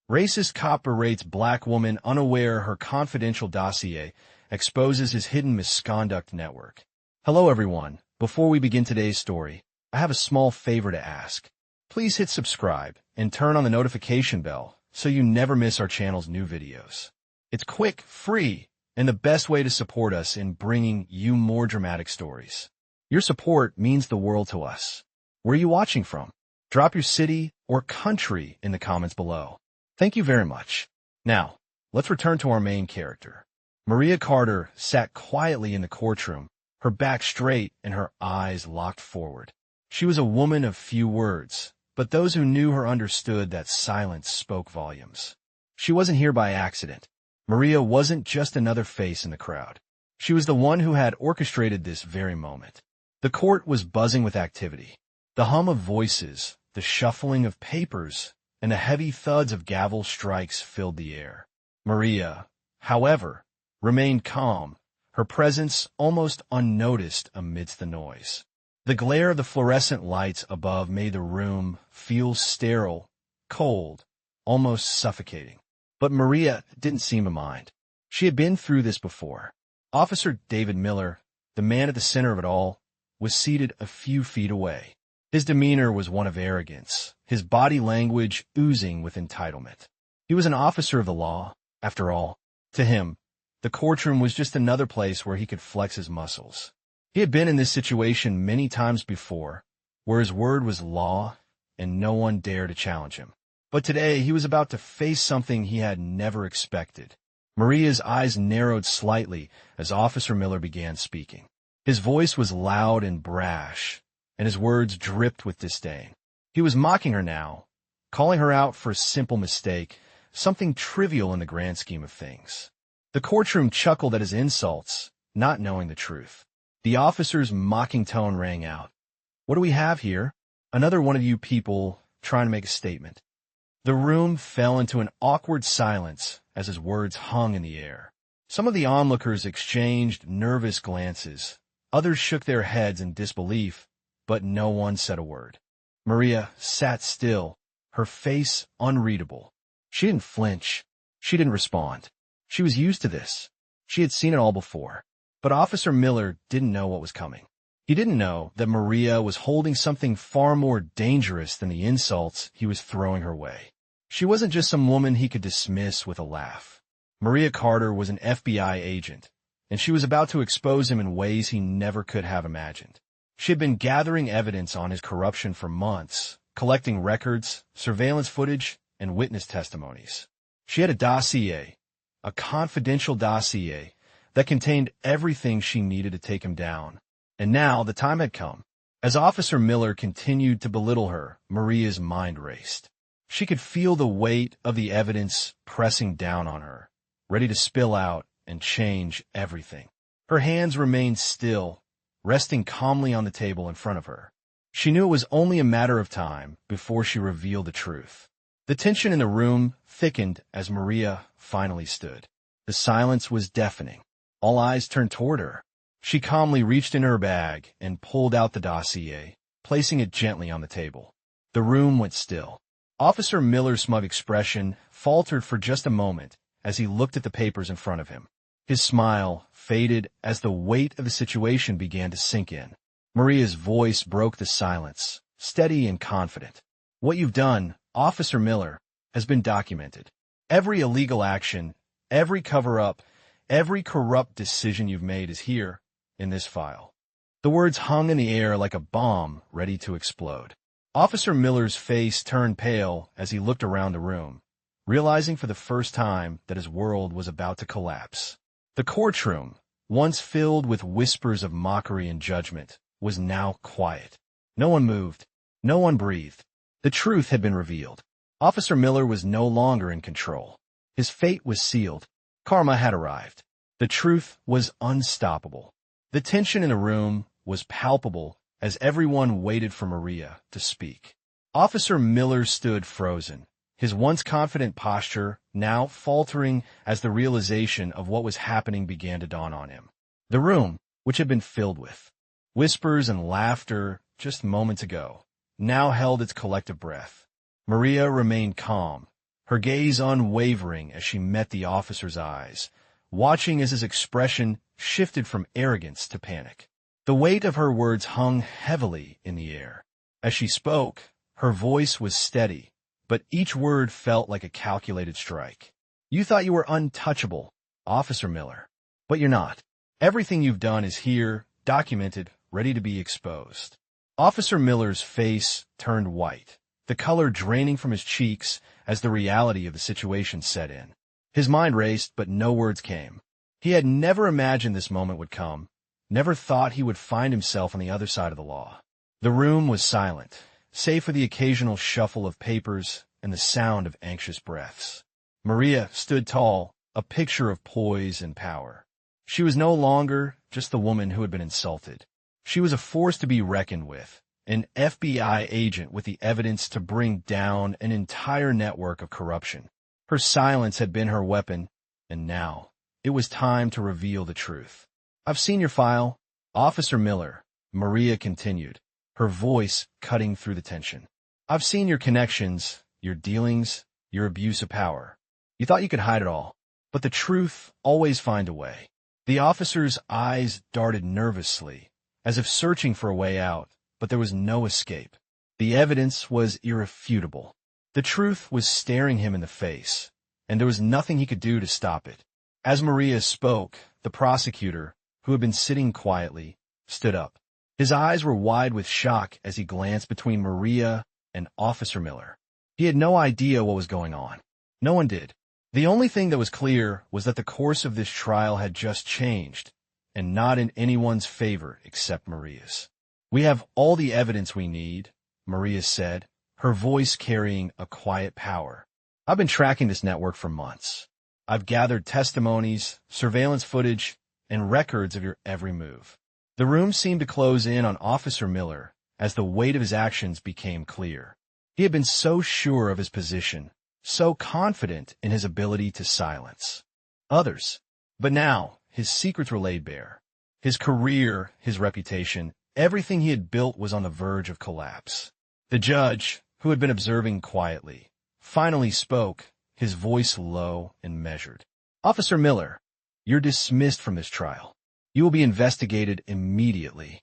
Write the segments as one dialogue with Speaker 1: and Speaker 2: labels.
Speaker 1: Racist cop berates black woman unaware her confidential dossier exposes his hidden misconduct network. Hello everyone. Before we begin today's story, I have a small favor to ask. Please hit subscribe and turn on the notification bell so you never miss our channel's new videos. It's quick, free, and the best way to support us in bringing you more dramatic stories. Your support means the world to us. Where are you watching from? Drop your city or country in the comments below. Thank you very much. Now, let's return to our main character. Maria Carter sat quietly in the courtroom, her back straight and her eyes locked forward. She was a woman of few words, but those who knew her understood that silence spoke volumes. She wasn't here by accident. Maria wasn't just another face in the crowd. She was the one who had orchestrated this very moment. The court was buzzing with activity. The hum of voices, the shuffling of papers, and the heavy thuds of gavel strikes filled the air. Maria, however, remained calm, her presence almost unnoticed amidst the noise. The glare of the fluorescent lights above made the room feel sterile, cold, almost suffocating. But Maria didn't seem to mind. She had been through this before. Officer David Miller, the man at the center of it all, was seated a few feet away. His demeanor was one of arrogance, his body language oozing with entitlement. He was an officer of the law, after all. To him, the courtroom was just another place where he could flex his muscles. He had been in this situation many times before, where his word was law and no one dared to challenge him. But today he was about to face something he had never expected. Maria's eyes narrowed slightly as Officer Miller began speaking. His voice was loud and brash, and his words dripped with disdain. He was mocking her now, calling her out for a simple mistake, something trivial in the grand scheme of things. The courtroom chuckled at his insults, not knowing the truth. The officer's mocking tone rang out. "What do we have here? Another one of you people trying to make a statement." The room fell into an awkward silence as his words hung in the air. Some of the onlookers exchanged nervous glances. Others shook their heads in disbelief, but no one said a word. Maria sat still, her face unreadable. She didn't flinch. She didn't respond. She was used to this. She had seen it all before. But Officer Miller didn't know what was coming. He didn't know that Maria was holding something far more dangerous than the insults he was throwing her way. She wasn't just some woman he could dismiss with a laugh. Maria Carter was an FBI agent, and she was about to expose him in ways he never could have imagined. She had been gathering evidence on his corruption for months, collecting records, surveillance footage, and witness testimonies. She had a dossier, a confidential dossier, that contained everything she needed to take him down. And now the time had come. As Officer Miller continued to belittle her, Maria's mind raced. She could feel the weight of the evidence pressing down on her, ready to spill out and change everything. Her hands remained still, resting calmly on the table in front of her. She knew it was only a matter of time before she revealed the truth. The tension in the room thickened as Maria finally stood. The silence was deafening. All eyes turned toward her. She calmly reached in her bag and pulled out the dossier, placing it gently on the table. The room went still. Officer Miller's smug expression faltered for just a moment as he looked at the papers in front of him. His smile faded as the weight of the situation began to sink in. Maria's voice broke the silence, steady and confident. "What you've done, Officer Miller, has been documented. Every illegal action, every cover-up, every corrupt decision you've made is here, in this file." The words hung in the air like a bomb ready to explode. Officer Miller's face turned pale as he looked around the room, realizing for the first time that his world was about to collapse. The courtroom, once filled with whispers of mockery and judgment, was now quiet. No one moved. No one breathed. The truth had been revealed. Officer Miller was no longer in control. His fate was sealed. Karma had arrived. The truth was unstoppable. The tension in the room was palpable as everyone waited for Maria to speak. Officer Miller stood frozen, his once confident posture now faltering as the realization of what was happening began to dawn on him. The room, which had been filled with whispers and laughter just moments ago, now held its collective breath. Maria remained calm, her gaze unwavering as she met the officer's eyes, watching as his expression shifted from arrogance to panic. The weight of her words hung heavily in the air. As she spoke, her voice was steady, but each word felt like a calculated strike. You thought you were untouchable, Officer Miller. But you're not. Everything you've done is here, documented, ready to be exposed. Officer Miller's face turned white, the color draining from his cheeks as the reality of the situation set in. His mind raced, but no words came. He had never imagined this moment would come, never thought he would find himself on the other side of the law. The room was silent, save for the occasional shuffle of papers and the sound of anxious breaths. Maria stood tall, a picture of poise and power. She was no longer just the woman who had been insulted. She was a force to be reckoned with, an FBI agent with the evidence to bring down an entire network of corruption. Her silence had been her weapon, and now it was time to reveal the truth. I've seen your file, Officer Miller, Maria continued, her voice cutting through the tension. I've seen your connections, your dealings, your abuse of power. You thought you could hide it all, but the truth always finds a way. The officer's eyes darted nervously, as if searching for a way out, but there was no escape. The evidence was irrefutable. The truth was staring him in the face, and there was nothing he could do to stop it. As Maria spoke, the prosecutor, who had been sitting quietly, stood up. His eyes were wide with shock as he glanced between Maria and Officer Miller. He had no idea what was going on. No one did. The only thing that was clear was that the course of this trial had just changed, and not in anyone's favor except Maria's. We have all the evidence we need, Maria said, her voice carrying a quiet power. I've been tracking this network for months. I've gathered testimonies, surveillance footage, and records of your every move. The room seemed to close in on Officer Miller as the weight of his actions became clear. He had been so sure of his position, so confident in his ability to silence others. But now, his secrets were laid bare. His career, his reputation, everything he had built was on the verge of collapse. The judge, who had been observing quietly, finally spoke, his voice low and measured. Officer Miller, you're dismissed from this trial. You will be investigated immediately.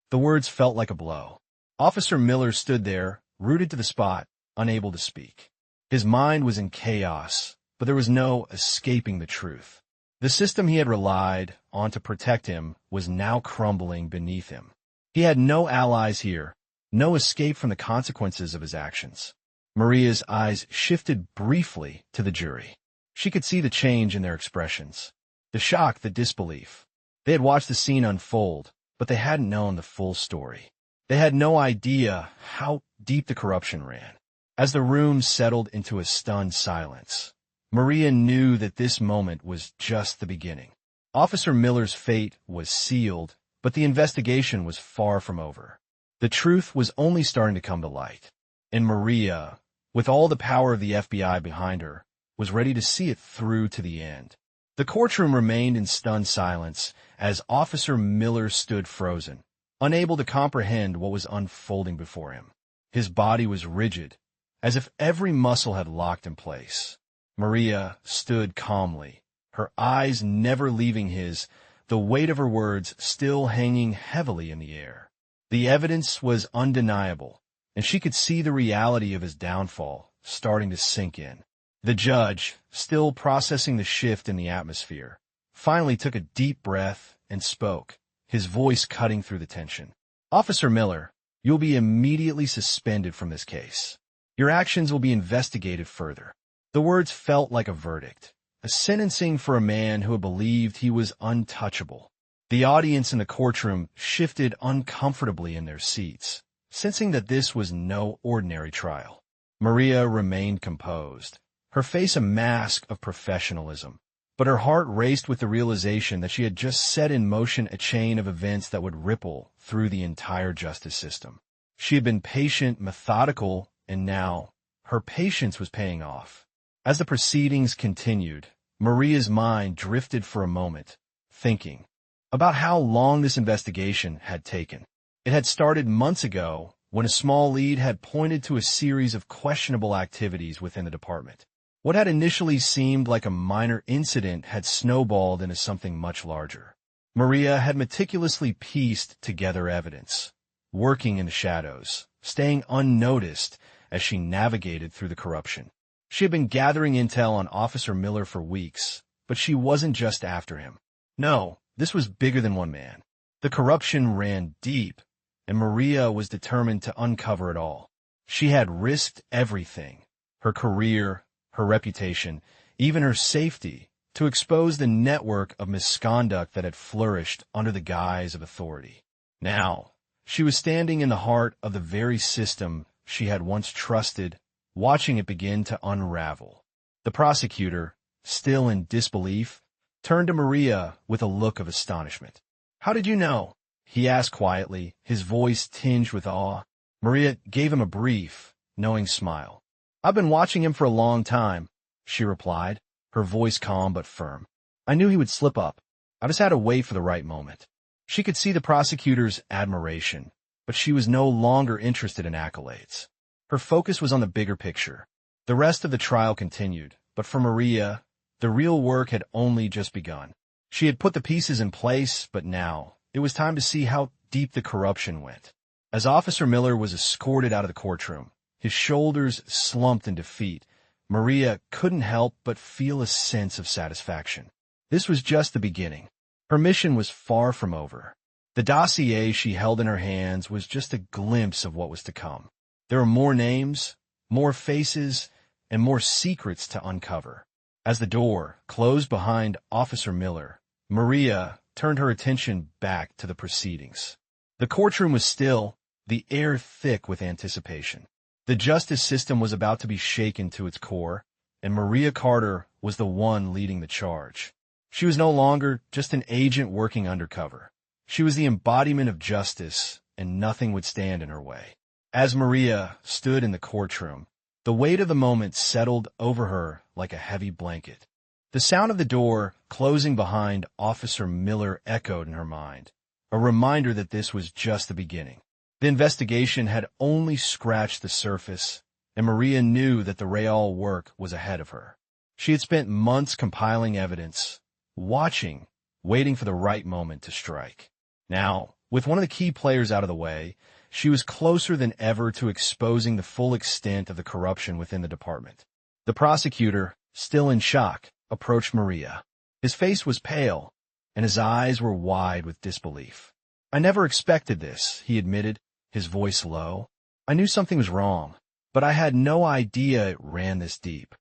Speaker 1: The words felt like a blow. Officer Miller stood there, rooted to the spot, unable to speak. His mind was in chaos, but there was no escaping the truth. The system he had relied on to protect him was now crumbling beneath him. He had no allies here, no escape from the consequences of his actions. Maria's eyes shifted briefly to the jury. She could see the change in their expressions, the shock, the disbelief. They had watched the scene unfold, but they hadn't known the full story. They had no idea how deep the corruption ran. As the room settled into a stunned silence, Maria knew that this moment was just the beginning. Officer Miller's fate was sealed, but the investigation was far from over. The truth was only starting to come to light, and Maria, with all the power of the FBI behind her, was ready to see it through to the end. The courtroom remained in stunned silence as Officer Miller stood frozen, unable to comprehend what was unfolding before him. His body was rigid, as if every muscle had locked in place. Maria stood calmly, her eyes never leaving his, the weight of her words still hanging heavily in the air. The evidence was undeniable, and she could see the reality of his downfall starting to sink in. The judge, still processing the shift in the atmosphere, finally took a deep breath and spoke, his voice cutting through the tension. Officer Miller, you'll be immediately suspended from this case. Your actions will be investigated further. The words felt like a verdict, a sentencing for a man who had believed he was untouchable. The audience in the courtroom shifted uncomfortably in their seats, sensing that this was no ordinary trial. Maria remained composed, her face a mask of professionalism, but her heart raced with the realization that she had just set in motion a chain of events that would ripple through the entire justice system. She had been patient, methodical, and now her patience was paying off. As the proceedings continued, Maria's mind drifted for a moment, thinking about how long this investigation had taken. It had started months ago when a small lead had pointed to a series of questionable activities within the department. What had initially seemed like a minor incident had snowballed into something much larger. Maria had meticulously pieced together evidence, working in the shadows, staying unnoticed as she navigated through the corruption. She had been gathering intel on Officer Miller for weeks, but she wasn't just after him. No, this was bigger than one man. The corruption ran deep, and Maria was determined to uncover it all. She had risked everything, her career, her reputation, even her safety, to expose the network of misconduct that had flourished under the guise of authority. Now, she was standing in the heart of the very system she had once trusted, watching it begin to unravel. The prosecutor, still in disbelief, turned to Maria with a look of astonishment. "How did you know?" he asked quietly, his voice tinged with awe. Maria gave him a brief, knowing smile. "I've been watching him for a long time," she replied, her voice calm but firm. "I knew he would slip up. I just had to wait for the right moment." She could see the prosecutor's admiration, but she was no longer interested in accolades. Her focus was on the bigger picture. The rest of the trial continued, but for Maria, the real work had only just begun. She had put the pieces in place, but now it was time to see how deep the corruption went. As Officer Miller was escorted out of the courtroom, his shoulders slumped in defeat, Maria couldn't help but feel a sense of satisfaction. This was just the beginning. Her mission was far from over. The dossier she held in her hands was just a glimpse of what was to come. There were more names, more faces, and more secrets to uncover. As the door closed behind Officer Miller, Maria turned her attention back to the proceedings. The courtroom was still, the air thick with anticipation. The justice system was about to be shaken to its core, and Maria Carter was the one leading the charge. She was no longer just an agent working undercover. She was the embodiment of justice, and nothing would stand in her way. As Maria stood in the courtroom, the weight of the moment settled over her like a heavy blanket. The sound of the door closing behind Officer Miller echoed in her mind, a reminder that this was just the beginning. The investigation had only scratched the surface, and Maria knew that the real work was ahead of her. She had spent months compiling evidence, watching, waiting for the right moment to strike. Now, with one of the key players out of the way, she was closer than ever to exposing the full extent of the corruption within the department. The prosecutor, still in shock, approached Maria. His face was pale, and his eyes were wide with disbelief. "I never expected this," he admitted, his voice low. "I knew something was wrong, but I had no idea it ran this deep."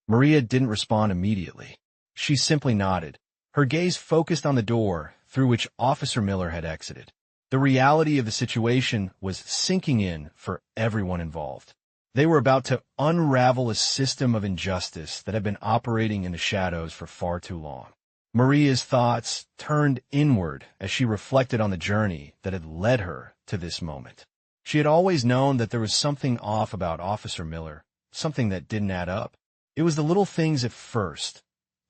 Speaker 1: Maria didn't respond immediately. She simply nodded, her gaze focused on the door through which Officer Miller had exited. The reality of the situation was sinking in for everyone involved. They were about to unravel a system of injustice that had been operating in the shadows for far too long. Maria's thoughts turned inward as she reflected on the journey that had led her to this moment. She had always known that there was something off about Officer Miller, something that didn't add up. It was the little things at first,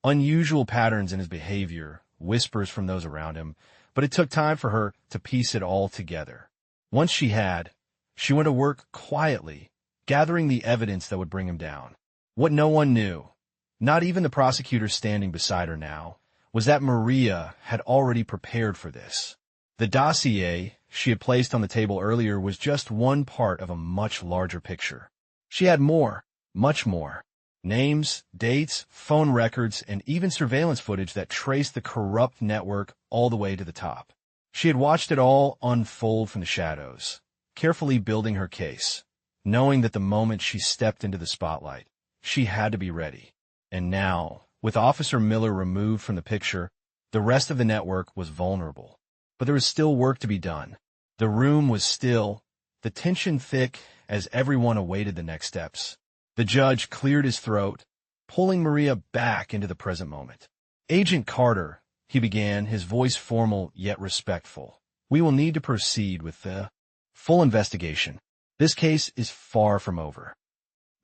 Speaker 1: unusual patterns in his behavior, whispers from those around him, but it took time for her to piece it all together. Once she had, she went to work quietly, gathering the evidence that would bring him down. What no one knew, not even the prosecutor standing beside her now, was that Maria had already prepared for this. The dossier she had placed on the table earlier was just one part of a much larger picture. She had more, much more. Names, dates, phone records, and even surveillance footage that traced the corrupt network all the way to the top. She had watched it all unfold from the shadows, carefully building her case, knowing that the moment she stepped into the spotlight, she had to be ready. And now, with Officer Miller removed from the picture, the rest of the network was vulnerable. But there was still work to be done. The room was still, the tension thick as everyone awaited the next steps. The judge cleared his throat, pulling Maria back into the present moment. "Agent Carter," he began, his voice formal yet respectful, "we will need to proceed with the full investigation. This case is far from over."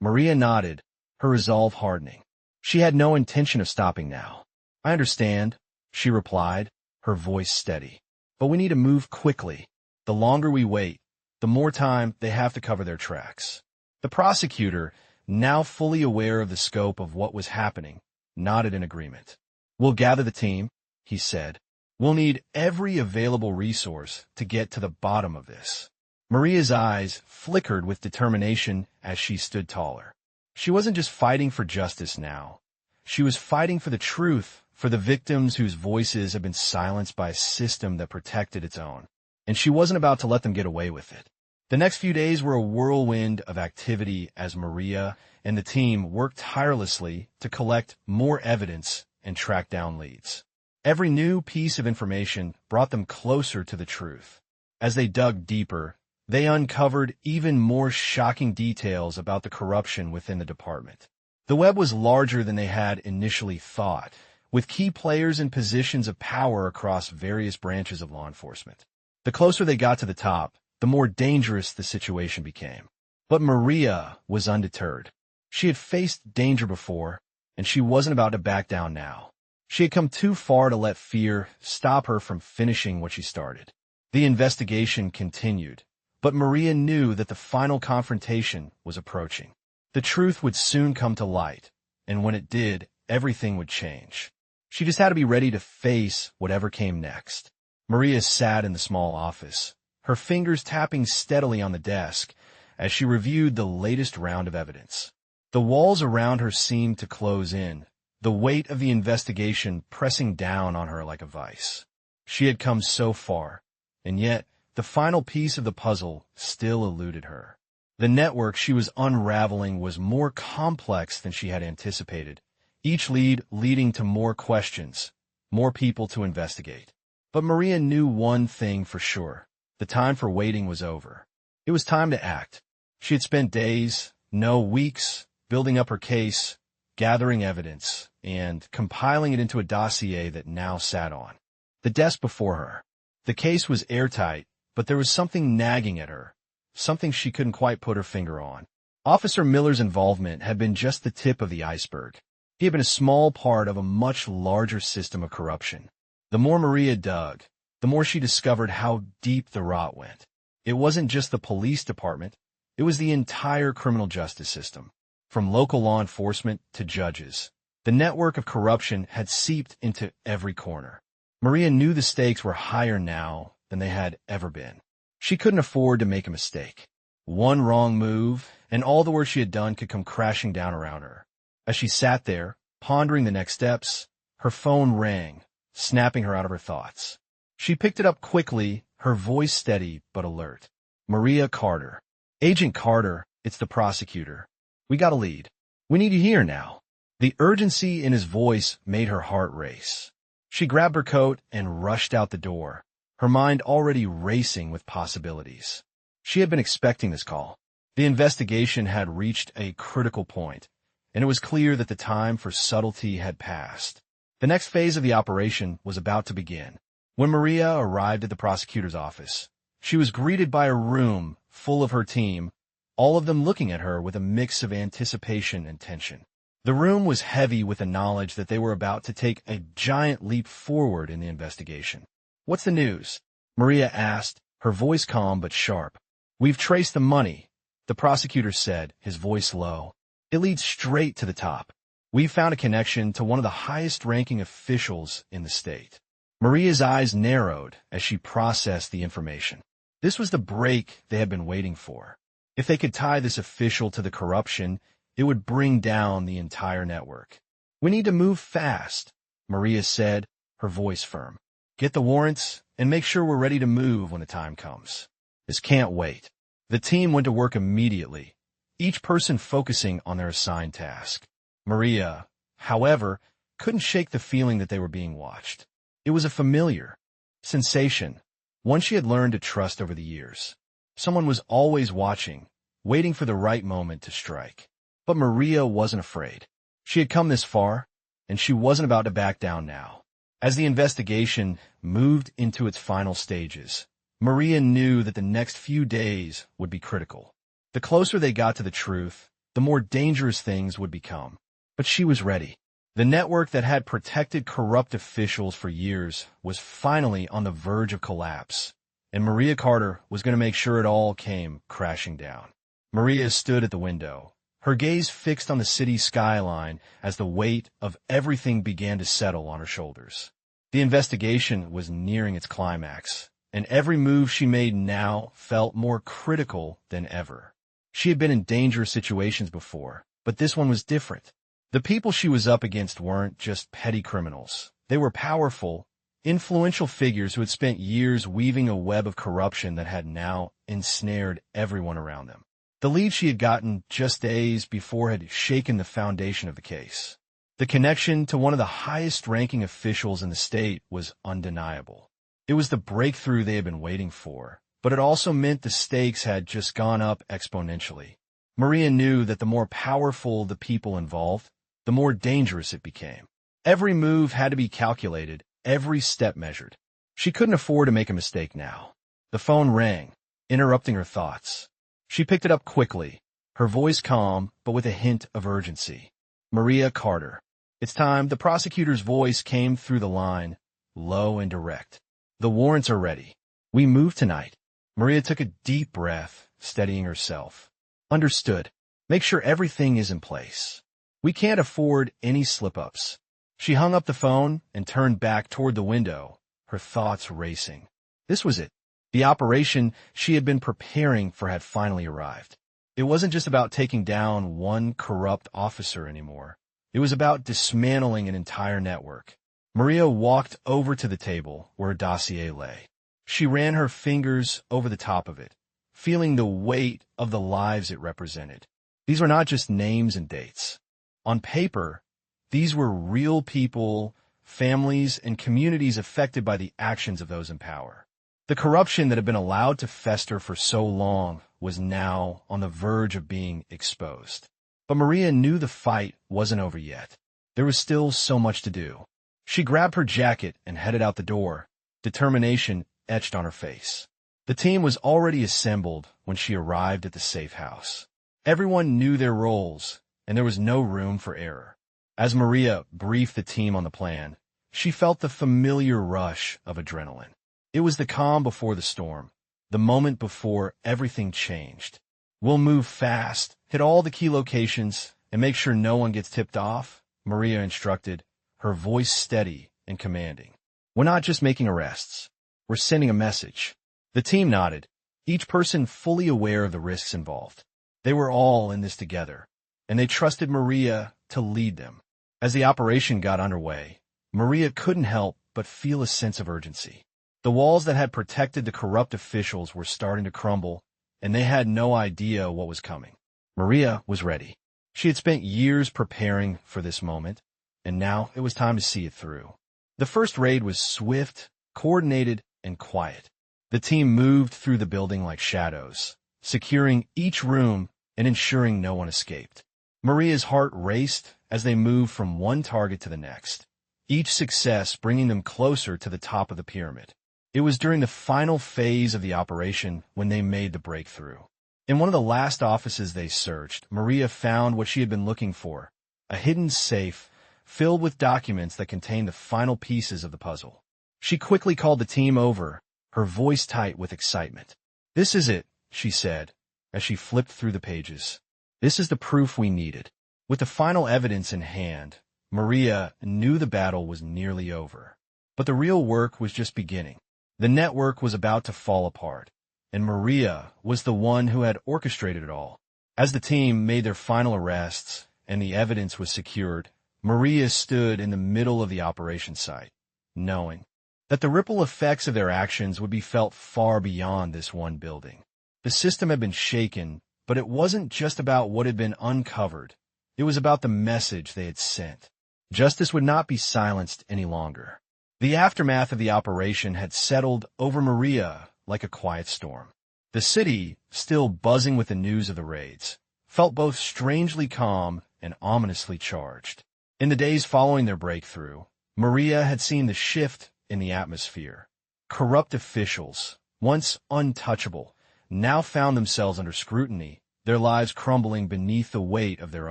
Speaker 1: Maria nodded, her resolve hardening. She had no intention of stopping now. "I understand," she replied, her voice steady. "But we need to move quickly. The longer we wait, the more time they have to cover their tracks." The prosecutor, now fully aware of the scope of what was happening, nodded in agreement. "We'll gather the team," he said. "We'll need every available resource to get to the bottom of this." Maria's eyes flickered with determination as she stood taller. She wasn't just fighting for justice now. She was fighting for the truth, for the victims whose voices had been silenced by a system that protected its own. And she wasn't about to let them get away with it. The next few days were a whirlwind of activity as Maria and the team worked tirelessly to collect more evidence and track down leads. Every new piece of information brought them closer to the truth. As they dug deeper, they uncovered even more shocking details about the corruption within the department. The web was larger than they had initially thought, with key players in positions of power across various branches of law enforcement. The closer they got to the top, the more dangerous the situation became. But Maria was undeterred. She had faced danger before, and she wasn't about to back down now. She had come too far to let fear stop her from finishing what she started. The investigation continued, but Maria knew that the final confrontation was approaching. The truth would soon come to light, and when it did, everything would change. She just had to be ready to face whatever came next. Maria sat in the small office, her fingers tapping steadily on the desk as she reviewed the latest round of evidence. The walls around her seemed to close in, the weight of the investigation pressing down on her like a vice. She had come so far, and yet the final piece of the puzzle still eluded her. The network she was unraveling was more complex than she had anticipated, each lead leading to more questions, more people to investigate. But Maria knew one thing for sure. The time for waiting was over. It was time to act. She had spent days, no weeks, building up her case, gathering evidence, and compiling it into a dossier that now sat on the desk before her. The case was airtight, but there was something nagging at her, something she couldn't quite put her finger on. Officer Miller's involvement had been just the tip of the iceberg. He had been a small part of a much larger system of corruption. The more Maria dug, the more she discovered how deep the rot went. It wasn't just the police department, it was the entire criminal justice system. From local law enforcement to judges, the network of corruption had seeped into every corner. Maria knew the stakes were higher now than they had ever been. She couldn't afford to make a mistake. One wrong move, and all the work she had done could come crashing down around her. As she sat there, pondering the next steps, her phone rang, snapping her out of her thoughts. She picked it up quickly, her voice steady but alert. "Maria Carter." "Agent Carter, it's the prosecutor. We got a lead. We need you here now." The urgency in his voice made her heart race. She grabbed her coat and rushed out the door, her mind already racing with possibilities. She had been expecting this call. The investigation had reached a critical point, and it was clear that the time for subtlety had passed. The next phase of the operation was about to begin. When Maria arrived at the prosecutor's office, she was greeted by a room full of her team, all of them looking at her with a mix of anticipation and tension. The room was heavy with the knowledge that they were about to take a giant leap forward in the investigation. "What's the news?" Maria asked, her voice calm but sharp. "We've traced the money," the prosecutor said, his voice low. "It leads straight to the top. We've found a connection to one of the highest-ranking officials in the state." Maria's eyes narrowed as she processed the information. This was the break they had been waiting for. If they could tie this official to the corruption, it would bring down the entire network. "We need to move fast," Maria said, her voice firm. "Get the warrants and make sure we're ready to move when the time comes. This can't wait." The team went to work immediately, each person focusing on their assigned task. Maria, however, couldn't shake the feeling that they were being watched. It was a familiar sensation, one she had learned to trust over the years. Someone was always watching, waiting for the right moment to strike. But Maria wasn't afraid. She had come this far, and she wasn't about to back down now. As the investigation moved into its final stages, Maria knew that the next few days would be critical. The closer they got to the truth, the more dangerous things would become. But she was ready. The network that had protected corrupt officials for years was finally on the verge of collapse, and Maria Carter was going to make sure it all came crashing down. Maria stood at the window, her gaze fixed on the city's skyline as the weight of everything began to settle on her shoulders. The investigation was nearing its climax, and every move she made now felt more critical than ever. She had been in dangerous situations before, but this one was different. The people she was up against weren't just petty criminals. They were powerful, influential figures who had spent years weaving a web of corruption that had now ensnared everyone around them. The lead she had gotten just days before had shaken the foundation of the case. The connection to one of the highest-ranking officials in the state was undeniable. It was the breakthrough they had been waiting for, but it also meant the stakes had just gone up exponentially. Maria knew that the more powerful the people involved, the more dangerous it became. Every move had to be calculated, every step measured. She couldn't afford to make a mistake now. The phone rang, interrupting her thoughts. She picked it up quickly, her voice calm but with a hint of urgency. Maria Carter. It's time. The prosecutor's voice came through the line, low and direct. The warrants are ready. We move tonight. Maria took a deep breath, steadying herself. Understood. Make sure everything is in place. We can't afford any slip-ups. She hung up the phone and turned back toward the window, her thoughts racing. This was it. The operation she had been preparing for had finally arrived. It wasn't just about taking down one corrupt officer anymore. It was about dismantling an entire network. Maria walked over to the table where a dossier lay. She ran her fingers over the top of it, feeling the weight of the lives it represented. These were not just names and dates. On paper, these were real people, families, and communities affected by the actions of those in power. The corruption that had been allowed to fester for so long was now on the verge of being exposed. But Maria knew the fight wasn't over yet. There was still so much to do. She grabbed her jacket and headed out the door, determination etched on her face. The team was already assembled when she arrived at the safe house. Everyone knew their roles, and there was no room for error. As Maria briefed the team on the plan, she felt the familiar rush of adrenaline. It was the calm before the storm, the moment before everything changed. We'll move fast, hit all the key locations, and make sure no one gets tipped off, Maria instructed, her voice steady and commanding. We're not just making arrests. We're sending a message. The team nodded, each person fully aware of the risks involved. They were all in this together, and they trusted Maria to lead them. As the operation got underway, Maria couldn't help but feel a sense of urgency. The walls that had protected the corrupt officials were starting to crumble, and they had no idea what was coming. Maria was ready. She had spent years preparing for this moment, and now it was time to see it through. The first raid was swift, coordinated, and quiet. The team moved through the building like shadows, securing each room and ensuring no one escaped. Maria's heart raced as they moved from one target to the next, each success bringing them closer to the top of the pyramid. It was during the final phase of the operation when they made the breakthrough. In one of the last offices they searched, Maria found what she had been looking for, a hidden safe filled with documents that contained the final pieces of the puzzle. She quickly called the team over, her voice tight with excitement. "This is it," she said, as she flipped through the pages. "This is the proof we needed." With the final evidence in hand, Maria knew the battle was nearly over. But the real work was just beginning. The network was about to fall apart, and Maria was the one who had orchestrated it all. As the team made their final arrests and the evidence was secured, Maria stood in the middle of the operation site, knowing that the ripple effects of their actions would be felt far beyond this one building. The system had been shaken, but it wasn't just about what had been uncovered. It was about the message they had sent. Justice would not be silenced any longer. The aftermath of the operation had settled over Maria like a quiet storm. The city, still buzzing with the news of the raids, felt both strangely calm and ominously charged. In the days following their breakthrough, Maria had seen the shift in the atmosphere. Corrupt officials, once untouchable, now found themselves under scrutiny, their lives crumbling beneath the weight of their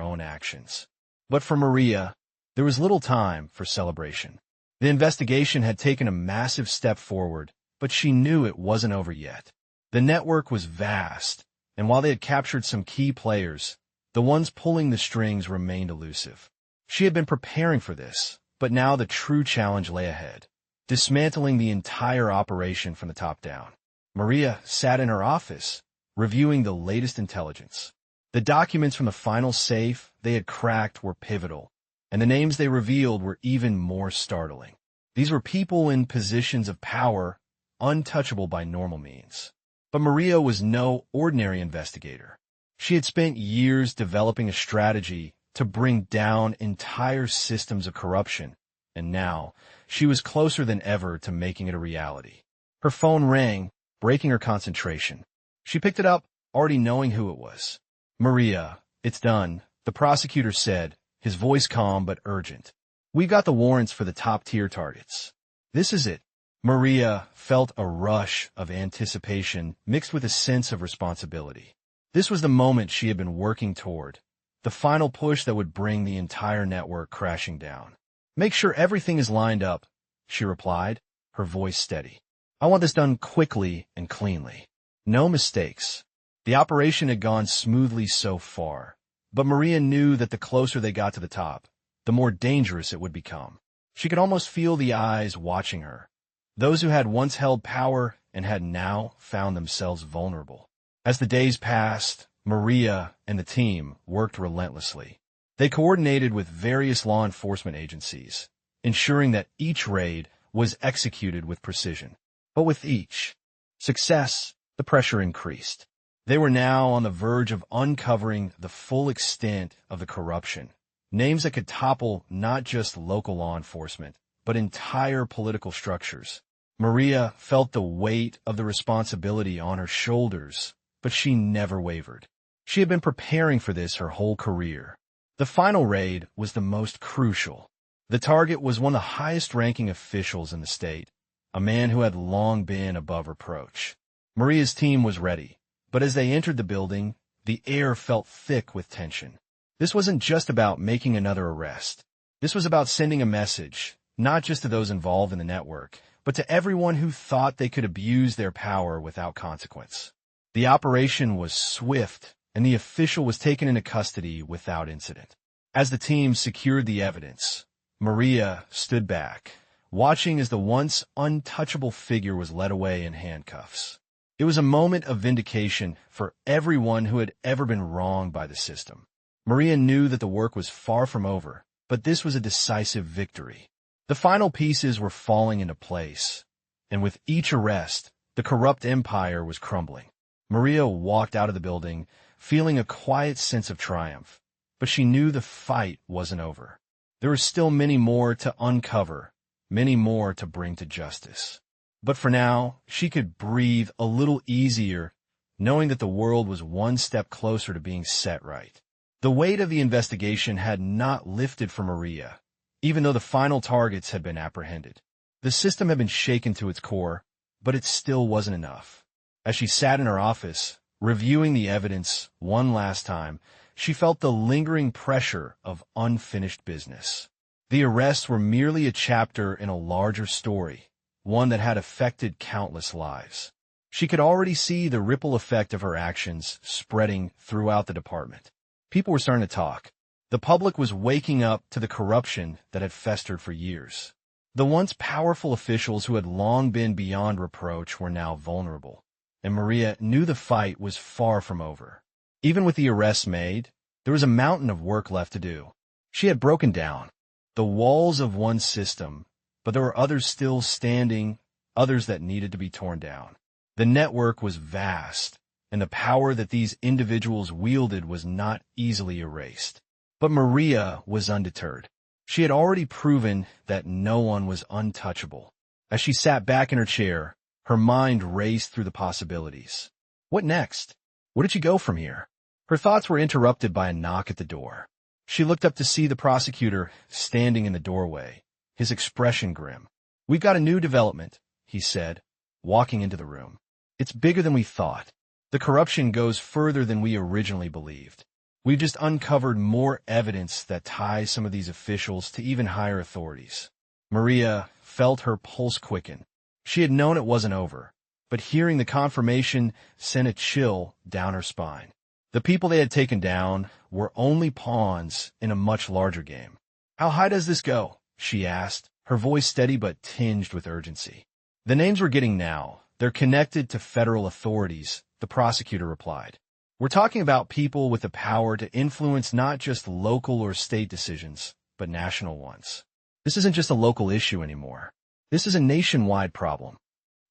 Speaker 1: own actions. But for Maria, there was little time for celebration. The investigation had taken a massive step forward, but she knew it wasn't over yet. The network was vast, and while they had captured some key players, The ones pulling the strings remained elusive. She had been preparing for this, but now the true challenge lay ahead, dismantling the entire operation from the top down. Maria sat in her office, reviewing the latest intelligence. The documents from the final safe they had cracked were pivotal, and the names they revealed were even more startling. These were people in positions of power, untouchable by normal means. But Maria was no ordinary investigator. She had spent years developing a strategy to bring down entire systems of corruption, and now she was closer than ever to making it a reality. Her phone rang, breaking her concentration. She picked it up, already knowing who it was. "Maria, it's done," the prosecutor said, his voice calm but urgent. "We've got the warrants for the top-tier targets. This is it." Maria felt a rush of anticipation mixed with a sense of responsibility. This was the moment she had been working toward, the final push that would bring the entire network crashing down. "Make sure everything is lined up," she replied, her voice steady. "I want this done quickly and cleanly. No mistakes." The operation had gone smoothly so far, but Maria knew that the closer they got to the top, the more dangerous it would become. She could almost feel the eyes watching her, those who had once held power and had now found themselves vulnerable. As the days passed, Maria and the team worked relentlessly. They coordinated with various law enforcement agencies, ensuring that each raid was executed with precision. But with each success, the pressure increased. They were now on the verge of uncovering the full extent of the corruption, names that could topple not just local law enforcement, but entire political structures. Maria felt the weight of the responsibility on her shoulders, but she never wavered. She had been preparing for this her whole career. The final raid was the most crucial. The target was one of the highest-ranking officials in the state, a man who had long been above reproach. Maria's team was ready, but as they entered the building, the air felt thick with tension. This wasn't just about making another arrest. This was about sending a message, not just to those involved in the network, but to everyone who thought they could abuse their power without consequence. The operation was swift, and the official was taken into custody without incident. As the team secured the evidence, Maria stood back, watching as the once untouchable figure was led away in handcuffs. It was a moment of vindication for everyone who had ever been wronged by the system. Maria knew that the work was far from over, but this was a decisive victory. The final pieces were falling into place, and with each arrest, the corrupt empire was crumbling. Maria walked out of the building, feeling a quiet sense of triumph, but she knew the fight wasn't over. There were still many more to uncover, many more to bring to justice. But for now, she could breathe a little easier, knowing that the world was one step closer to being set right. The weight of the investigation had not lifted for Maria, even though the final targets had been apprehended. The system had been shaken to its core, but it still wasn't enough. As she sat in her office, reviewing the evidence one last time, she felt the lingering pressure of unfinished business. The arrests were merely a chapter in a larger story, one that had affected countless lives. She could already see the ripple effect of her actions spreading throughout the department. People were starting to talk. The public was waking up to the corruption that had festered for years. The once powerful officials who had long been beyond reproach were now vulnerable, and Maria knew the fight was far from over. Even with the arrests made, there was a mountain of work left to do. She had broken down the walls of one system, but there were others still standing, others that needed to be torn down. The network was vast, and the power that these individuals wielded was not easily erased. But Maria was undeterred. She had already proven that no one was untouchable. As she sat back in her chair, her mind raced through the possibilities. What next? Where did she go from here? Her thoughts were interrupted by a knock at the door. She looked up to see the prosecutor standing in the doorway, his expression grim. "We've got a new development," he said, walking into the room. "It's bigger than we thought. The corruption goes further than we originally believed. We've just uncovered more evidence that ties some of these officials to even higher authorities." Maria felt her pulse quicken. She had known it wasn't over, but hearing the confirmation sent a chill down her spine. The people they had taken down were only pawns in a much larger game. "How high does this go?" she asked, her voice steady but tinged with urgency. "The names we're getting now, they're connected to federal authorities," the prosecutor replied. "We're talking about people with the power to influence not just local or state decisions, but national ones. This isn't just a local issue anymore. This is a nationwide problem."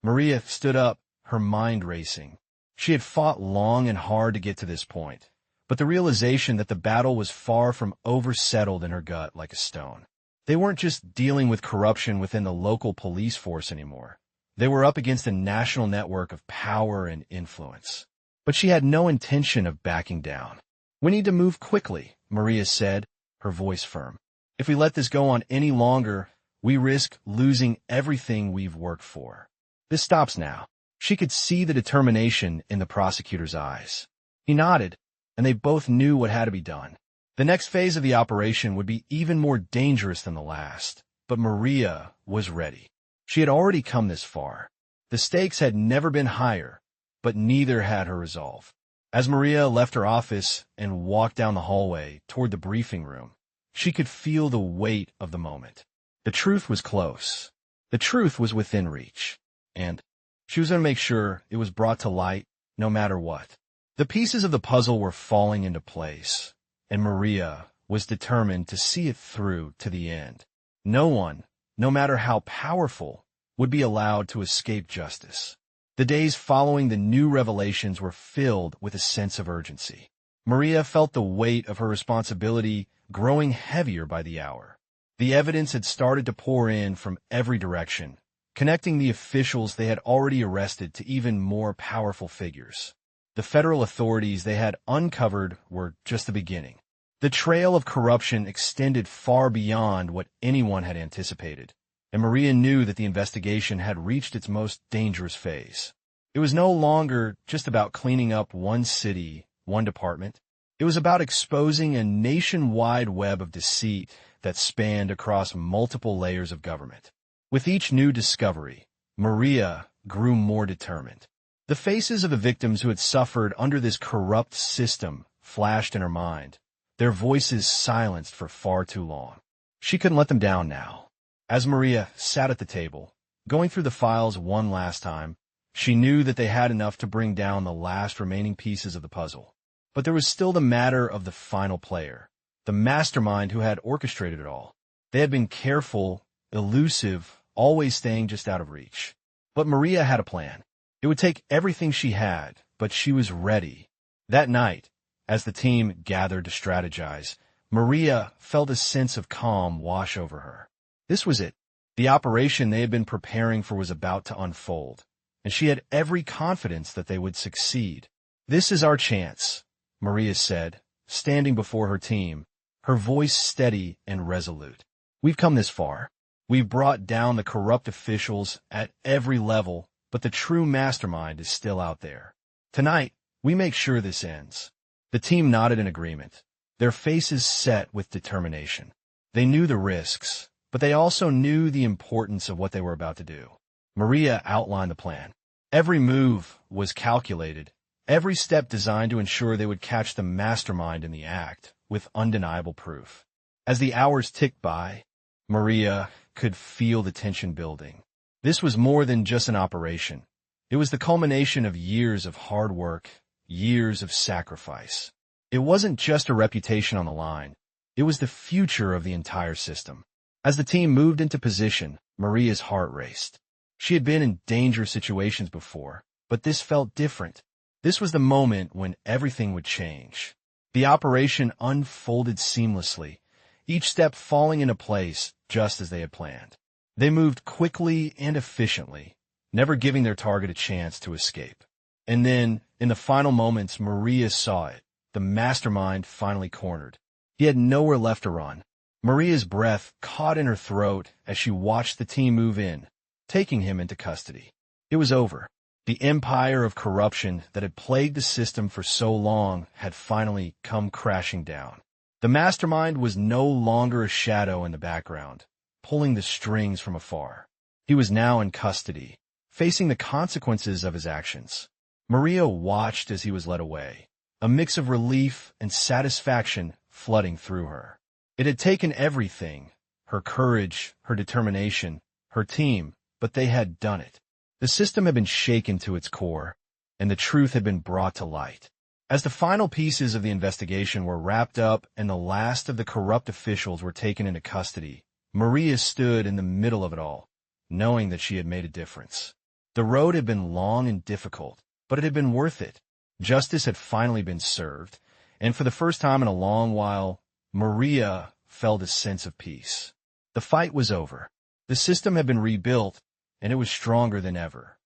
Speaker 1: Maria stood up, her mind racing. She had fought long and hard to get to this point, but the realization that the battle was far from over-settled in her gut like a stone. They weren't just dealing with corruption within the local police force anymore. They were up against a national network of power and influence. But she had no intention of backing down. "We need to move quickly," Maria said, her voice firm. "If we let this go on any longer, we risk losing everything we've worked for. This stops now." She could see the determination in the prosecutor's eyes. He nodded, and they both knew what had to be done. The next phase of the operation would be even more dangerous than the last, but Maria was ready. She had already come this far. The stakes had never been higher, but neither had her resolve. As Maria left her office and walked down the hallway toward the briefing room, she could feel the weight of the moment. The truth was close. The truth was within reach. And she was going to make sure it was brought to light no matter what. The pieces of the puzzle were falling into place, and Maria was determined to see it through to the end. No one, no matter how powerful, would be allowed to escape justice. The days following the new revelations were filled with a sense of urgency. Maria felt the weight of her responsibility growing heavier by the hour. The evidence had started to pour in from every direction, connecting the officials they had already arrested to even more powerful figures. The federal authorities they had uncovered were just the beginning. The trail of corruption extended far beyond what anyone had anticipated, and Maria knew that the investigation had reached its most dangerous phase. It was no longer just about cleaning up one city, one department. It was about exposing a nationwide web of deceit that spanned across multiple layers of government. With each new discovery, Maria grew more determined. The faces of the victims who had suffered under this corrupt system flashed in her mind, their voices silenced for far too long. She couldn't let them down now. As Maria sat at the table, going through the files one last time, she knew that they had enough to bring down the last remaining pieces of the puzzle. But there was still the matter of the final player, the mastermind who had orchestrated it all. They had been careful, elusive, always staying just out of reach. But Maria had a plan. It would take everything she had, but she was ready. That night, as the team gathered to strategize, Maria felt a sense of calm wash over her. This was it. The operation they had been preparing for was about to unfold, and she had every confidence that they would succeed. "This is our chance," Maria said, standing before her team, her voice steady and resolute. "We've come this far. We've brought down the corrupt officials at every level, but the true mastermind is still out there. Tonight, we make sure this ends." The team nodded in agreement, their faces set with determination. They knew the risks, but they also knew the importance of what they were about to do. Maria outlined the plan. Every move was calculated, every step designed to ensure they would catch the mastermind in the act, with undeniable proof. As the hours ticked by, Maria could feel the tension building. This was more than just an operation. It was the culmination of years of hard work, years of sacrifice. It wasn't just a reputation on the line. It was the future of the entire system. As the team moved into position, Maria's heart raced. She had been in dangerous situations before, but this felt different. This was the moment when everything would change. The operation unfolded seamlessly, each step falling into place just as they had planned. They moved quickly and efficiently, never giving their target a chance to escape. And then, in the final moments, Maria saw it. The mastermind finally cornered. He had nowhere left to run. Maria's breath caught in her throat as she watched the team move in, taking him into custody. It was over. The empire of corruption that had plagued the system for so long had finally come crashing down. The mastermind was no longer a shadow in the background, pulling the strings from afar. He was now in custody, facing the consequences of his actions. Maria watched as he was led away, a mix of relief and satisfaction flooding through her. It had taken everything, her courage, her determination, her team, but they had done it. The system had been shaken to its core, and the truth had been brought to light. As the final pieces of the investigation were wrapped up and the last of the corrupt officials were taken into custody, Maria stood in the middle of it all, knowing that she had made a difference. The road had been long and difficult, but it had been worth it. Justice had finally been served, and for the first time in a long while, Maria felt a sense of peace. The fight was over. The system had been rebuilt, and it was stronger than ever.